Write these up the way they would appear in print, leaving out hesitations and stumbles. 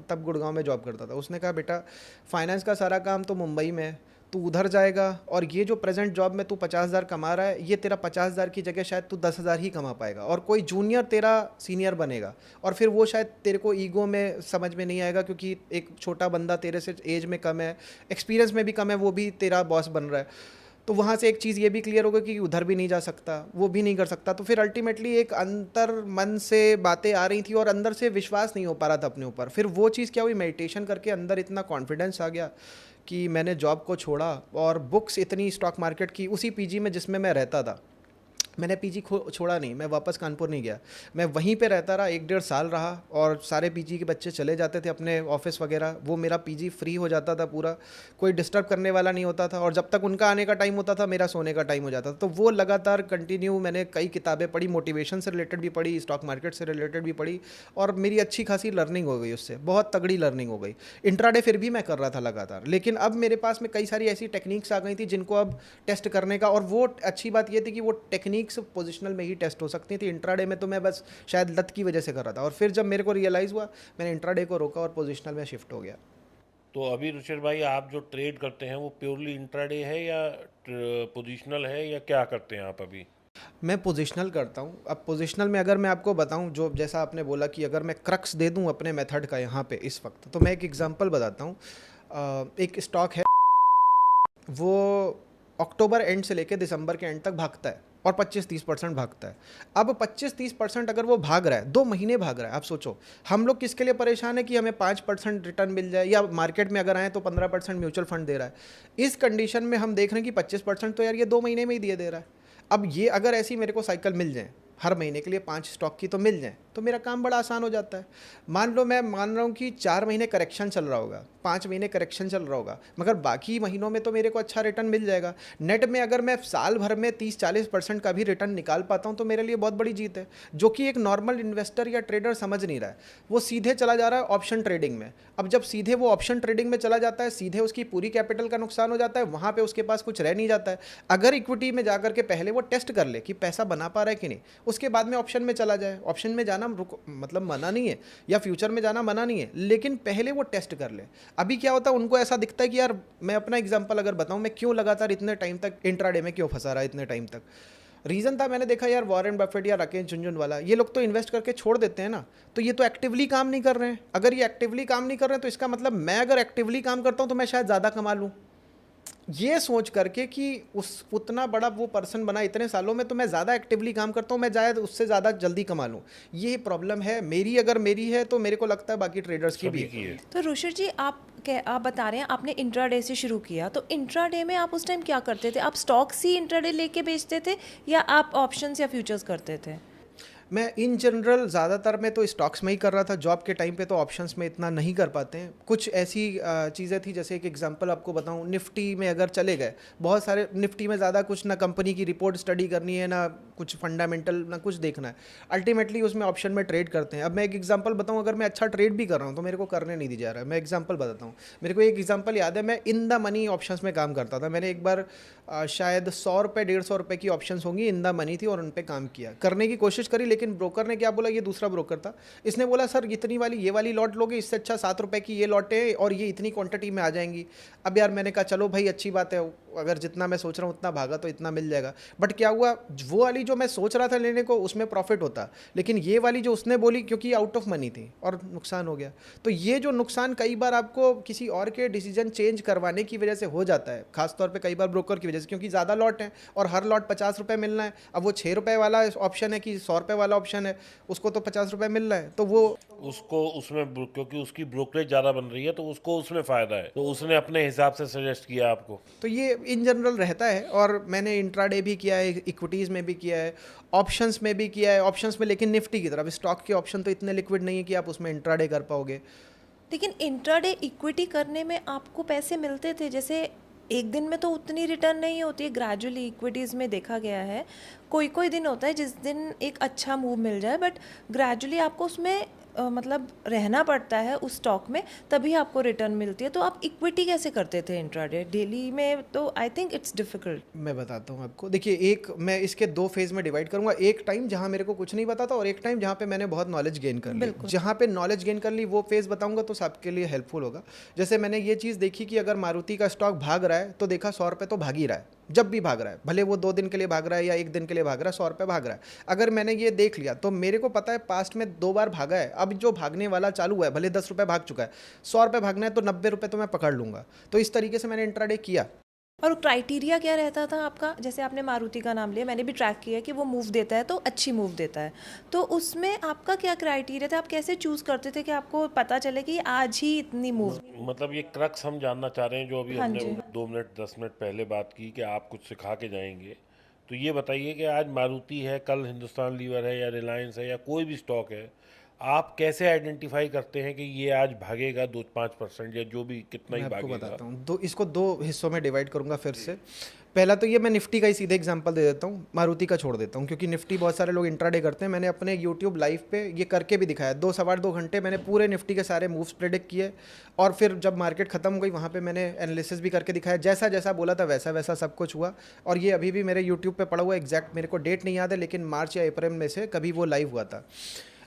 तब गुड़गांव में जॉब करता था। उसने कहा बेटा फाइनेंस का सारा काम तो मुंबई में है, तू उधर जाएगा और ये जो प्रेजेंट जॉब में तू 50,000 कमा रहा है, ये तेरा 50,000 की जगह शायद तू 10,000 ही कमा पाएगा, और कोई जूनियर तेरा सीनियर बनेगा, और फिर वो शायद तेरे को ईगो में समझ में नहीं आएगा, क्योंकि एक छोटा बंदा तेरे से एज में कम है, एक्सपीरियंस में भी कम है, वो भी तेरा बॉस बन रहा है। तो वहाँ से एक चीज़ ये भी क्लियर हो गई कि उधर भी नहीं जा सकता, वो भी नहीं कर सकता। तो फिर अल्टीमेटली एक अंतर मन से बातें आ रही थी और अंदर से विश्वास नहीं हो पा रहा था अपने ऊपर। फिर वो चीज़ क्या हुई, मेडिटेशन करके अंदर इतना कॉन्फिडेंस आ गया कि मैंने जॉब को छोड़ा, और बुक्स इतनी स्टॉक मार्केट की उसी पीजी में जिसमें मैं रहता था, मैंने पीजी छोड़ा नहीं, मैं वापस कानपुर नहीं गया, मैं वहीं पे रहता रहा, 1 डेढ़ साल रहा, और सारे पीजी के बच्चे चले जाते थे अपने ऑफिस वगैरह, वो मेरा पीजी फ्री हो जाता था पूरा, कोई डिस्टर्ब करने वाला नहीं होता था, और जब तक उनका आने का टाइम होता था मेरा सोने का टाइम हो जाता था। तो वो लगातार कंटिन्यू मैंने कई किताबें पढ़ी, मोटिवेशन से रिलेटेड भी पढ़ी, स्टॉक मार्केट से रिलेटेड भी पढ़ी, और मेरी अच्छी खासी लर्निंग हो गई उससे, बहुत तगड़ी लर्निंग हो गई। इंट्राडे फिर भी मैं कर रहा था लगातार, लेकिन अब मेरे पास में कई सारी ऐसी टेक्निक्स आ गई थी जिनको अब टेस्ट करने का, और वो अच्छी बात ये थी कि वो टेक्निक्स पोजिशनल में ही टेस्ट हो सकती थी। इंट्राडे में तो मैं बस शायद लत की वजह से कर रहा था, और फिर जब मेरे को रियलाइज़ हुआ, मैंने इंट्राडे को रोका और पोजिशनल में शिफ्ट हो गया। तो अभी रुचिर भाई आप जो ट्रेड करते हैं वो प्योरली इंट्राडे है या पोजिशनल है, या क्या करते हैं आप अभी? मैं पोजिशनल करता हूँ। अब पोजिशनल में अगर मैं आपको बताऊँ, जो जैसा आपने बोला कि अगर मैं क्रक्स दे दूँ अपने मेथड का यहाँ पे इस वक्त, तो मैं एक एग्जांपल बताता हूँ। एक स्टॉक है, वो अक्टूबर एंड से लेकर दिसंबर के एंड तक भागता है, और 25-30% भागता है। अब 25-30% अगर वो भाग रहा है, 2 महीने भाग रहा है, आप सोचो हम लोग किसके लिए परेशान है कि हमें 5% रिटर्न मिल जाए, या मार्केट में अगर आए तो 15% म्यूचुअल फंड दे रहा है। इस कंडीशन में हम देख रहे हैं कि 25% तो यार ये 2 महीने में ही दिए दे रहा है। अब ये अगर ऐसी मेरे को साइकिल मिल जाए, हर महीने के लिए 5 स्टॉक की तो मिल जाए, तो मेरा काम बड़ा आसान हो जाता है। मान लो मैं मान रहा हूँ कि 4 महीने करेक्शन चल रहा होगा, 5 महीने करेक्शन चल रहा होगा, मगर बाकी महीनों में तो मेरे को अच्छा रिटर्न मिल जाएगा। नेट में अगर मैं साल भर में 30-40% का भी रिटर्न निकाल पाता हूँ तो मेरे लिए बहुत बड़ी जीत है, जो कि एक नॉर्मल इन्वेस्टर या ट्रेडर समझ नहीं रहा है। वो सीधे चला जा रहा है ऑप्शन ट्रेडिंग में। अब जब सीधे वो ऑप्शन ट्रेडिंग में चला जाता है, सीधे उसकी पूरी कैपिटल का नुकसान हो जाता है, वहाँ पे उसके पास कुछ रह नहीं जाता है। अगर इक्विटी में जाकर के पहले वो टेस्ट कर ले कि पैसा बना पा रहा है कि नहीं, उसके बाद में ऑप्शन में चला जाए। ऑप्शन में जाना मतलब मना नहीं है, या फ्यूचर में जाना मना नहीं है, लेकिन पहले वो टेस्ट कर ले। अभी क्या होता है, उनको ऐसा दिखता है कि यार, मैं अपना एग्जांपल अगर बताऊं, मैं क्यों लगातार इतने टाइम तक इंट्राडे में क्यों फंसा रहा इतने टाइम तक। रीज़न था, मैंने देखा यार वॉरेन बफेट या राकेश झुनझुनवाला, ये लोग तो इन्वेस्ट करके छोड़ देते हैं ना, तो ये तो एक्टिवली काम नहीं कर रहे हैं। अगर ये एक्टिवली काम नहीं कर रहे हैं तो इसका मतलब मैं अगर एक्टिवली काम करता हूं तो मैं शायद ज़्यादा कमा लूँ। ये सोच करके कि उस उतना बड़ा वो पर्सन बना इतने सालों में, तो मैं ज़्यादा एक्टिवली काम करता हूँ, मैं शायद उससे ज़्यादा जल्दी कमा लूँ। ये प्रॉब्लम है मेरी, अगर मेरी है तो मेरे को लगता है बाकी ट्रेडर्स की भी सभी की है। है। तो रुचिर जी, आप बता रहे हैं आपने इंट्राडे से शुरू किया, तो इंट्राडे में आप उस टाइम क्या करते थे? आप स्टॉक्स ही इंट्राडे लेके बेचते थे या आप ऑप्शंस या फ्यूचर्स करते थे? मैं इन जनरल ज़्यादातर मैं तो स्टॉक्स में ही कर रहा था। जॉब के टाइम पे तो ऑप्शंस में इतना नहीं कर पाते हैं। कुछ ऐसी चीज़ें थी, जैसे एक एग्जांपल आपको बताऊं, निफ्टी में अगर चले गए, बहुत सारे निफ्टी में ज़्यादा कुछ ना कंपनी की रिपोर्ट स्टडी करनी है, ना कुछ फंडामेंटल, ना कुछ देखना है, अल्टीमेटली उसमें ऑप्शन में ट्रेड करते हैं। अब मैं एक एग्जांपल बताऊं, अगर मैं अच्छा ट्रेड भी कर रहा हूं तो मेरे को करने नहीं दिया जा रहा है। मैं एग्जांपल बताता हूं, मेरे को एक एग्जांपल याद है, मैं इन द मनी ऑप्शंस में काम करता था। मैंने एक बार शायद 100 रुपये 150 रुपये की ऑप्शंस होंगी, इन द मनी थी, और उन पर काम किया, करने की कोशिश करी, लेकिन ब्रोकर ने क्या बोला, ये दूसरा ब्रोकर था, इसने बोला सर इतनी वाली ये वाली लॉट लोगे, इससे अच्छा 7 रुपये की ये लॉट है और ये इतनी क्वांटिटी में आ जाएंगी। अब यार मैंने कहा चलो भाई अच्छी बात है, अगर जितना मैं सोच रहा हूँ उतना भागा तो इतना मिल जाएगा। बट क्या हुआ, वो वाली जो मैं सोच रहा था लेने को उसमें प्रॉफिट होता, लेकिन ये वाली जो उसने बोली, क्योंकि आउट ऑफ मनी थी, और नुकसान हो गया। तो ये जो नुकसान कई बार आपको किसी और के डिसीजन चेंज करवाने की वजह से हो जाता है, खासतौर पर कई बार ब्रोकर की वजह से, क्योंकि ज़्यादा लॉट है और हर लॉट 50 रुपये मिलना है। अब वो 6 रुपये वाला ऑप्शन है कि 100 रुपये वाला ऑप्शन है, उसको तो 50 रुपये मिल रहा है, तो वो उसको उसमें क्योंकि उसकी ब्रोकरेज ज़्यादा बन रही है तो उसको उसमें फ़ायदा है, तो उसने अपने हिसाब से सजेस्ट किया आपको। तो ये इन जनरल रहता है। और मैंने इंट्राडे भी किया है, इक्विटीज़ में भी किया है, ऑप्शंस में भी किया है। ऑप्शंस में लेकिन निफ्टी की तरफ, स्टॉक के ऑप्शन तो इतने लिक्विड नहीं है कि आप उसमें इंट्राडे कर पाओगे। लेकिन इंट्राडे इक्विटी करने में आपको पैसे मिलते थे? जैसे एक दिन में तो उतनी रिटर्न नहीं होती है, ग्रेजुअली इक्विटीज़ में देखा गया है। कोई कोई दिन होता है जिस दिन एक अच्छा मूव मिल जाए, बट ग्रेजुअली आपको उसमें मतलब रहना पड़ता है उस स्टॉक में, तभी आपको रिटर्न मिलती है। तो आप इक्विटी कैसे करते थे इंट्राडे? डेली में तो आई थिंक इट्स डिफिकल्ट। मैं बताता हूँ आपको। देखिए, एक मैं इसके 2 फेज़ में डिवाइड करूँगा। एक टाइम जहाँ मेरे को कुछ नहीं पता था और एक टाइम जहाँ पे मैंने बहुत नॉलेज गेन कर ली। बिल्कुल। जहाँ पे नॉलेज गेन कर ली वो फेज़ बताऊँगा तो सबके लिए हेल्पफुल होगा। जैसे मैंने ये चीज़ देखी कि अगर मारुति का स्टॉक भाग रहा है तो देखा 100 रुपये तो भाग ही रहा है। जब भी भाग रहा है, भले वो 2 दिन के लिए भाग रहा है या 1 दिन के लिए भाग रहा है, 100 रुपये भाग रहा है। अगर मैंने ये देख लिया तो मेरे को पता है पास्ट में 2 बार भागा है, अब जो भागने वाला चालू है, भले 10 रुपये भाग चुका है, 100 रुपये भागना है तो 90 रुपये तो मैं पकड़ लूँगा। तो इस तरीके से मैंने इंट्राडे किया। और क्राइटेरिया क्या रहता था आपका? जैसे आपने मारुति का नाम लिया, मैंने भी ट्रैक किया कि वो मूव देता है तो अच्छी मूव देता है, तो उसमें आपका क्या क्राइटेरिया था? आप कैसे चूज़ करते थे कि आपको पता चले कि आज ही इतनी मूव? मतलब ये क्रक्स हम जानना चाह रहे हैं जो अभी हाँ हमने जी। 2 मिनट 10 मिनट पहले बात की कि आप कुछ सिखा के जाएंगे। तो ये बताइए कि आज मारुति है, कल हिंदुस्तान लीवर है या रिलायंस है या कोई भी स्टॉक है, आप कैसे आइडेंटिफाई करते हैं कि ये आज भागेगा 2-5% या जो भी कितना मैं ही आपको भागेगा? बताता हूँ। इसको 2 हिस्सों में डिवाइड करूँगा फिर से। पहला तो ये मैं निफ्टी का ही सीधे एग्जांपल दे देता हूँ, मारुति का छोड़ देता हूँ क्योंकि निफ्टी बहुत सारे लोग इंट्राडे करते हैं। मैंने अपने यूट्यूब लाइव पे ये करके भी दिखाया। 2 सवा 2 घंटे मैंने पूरे निफ्टी के सारे मूव्स प्रेडिक्ट किए और फिर जब मार्केट खत्म हो गई वहाँ पे मैंने एनालिसिस भी करके दिखाया। जैसा जैसा बोला था वैसा वैसा सब कुछ हुआ और ये अभी भी मेरे यूट्यूब पे पड़ा हुआ है। एग्जैक्ट मेरे को डेट नहीं याद है लेकिन मार्च या अप्रैल में से कभी वो लाइव हुआ था।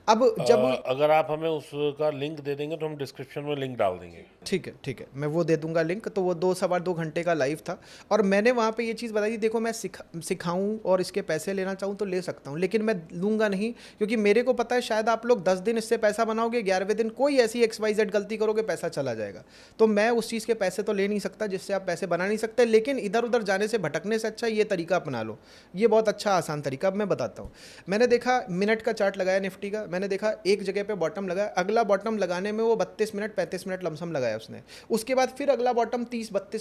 अब जब अगर आप हमें उसका लिंक दे देंगे तो हम डिस्क्रिप्शन में लिंक डाल देंगे। ठीक है, मैं वो दे दूंगा लिंक। तो वो 2 सवा 2 घंटे का लाइव था और मैंने वहाँ पे ये चीज़ बताई थी, देखो मैं सिखाऊं और इसके पैसे लेना चाहूँ तो ले सकता हूँ, लेकिन मैं लूँगा नहीं क्योंकि मेरे को पता है शायद आप लोग 10 दिन इससे पैसा बनाओगे, 11वें दिन कोई ऐसी XYZ गलती करोगे, पैसा चला जाएगा। तो मैं उस चीज़ के पैसे तो ले नहीं सकता जिससे आप पैसे बना नहीं सकते, लेकिन इधर उधर जाने से भटकने से अच्छा ये तरीका अपना लो। ये बहुत अच्छा आसान तरीका। अब मैं बताता हूँ। मैंने देखा मिनट का चार्ट लगाया निफ्टी का, मैंने देखा एक जगह पे बॉटम लगाया, अगला बॉटम लगाने में वो 32 मिनट 35 मिनट लमसम लगाया उसने। उसके बाद फिर अगला बॉटम 30-32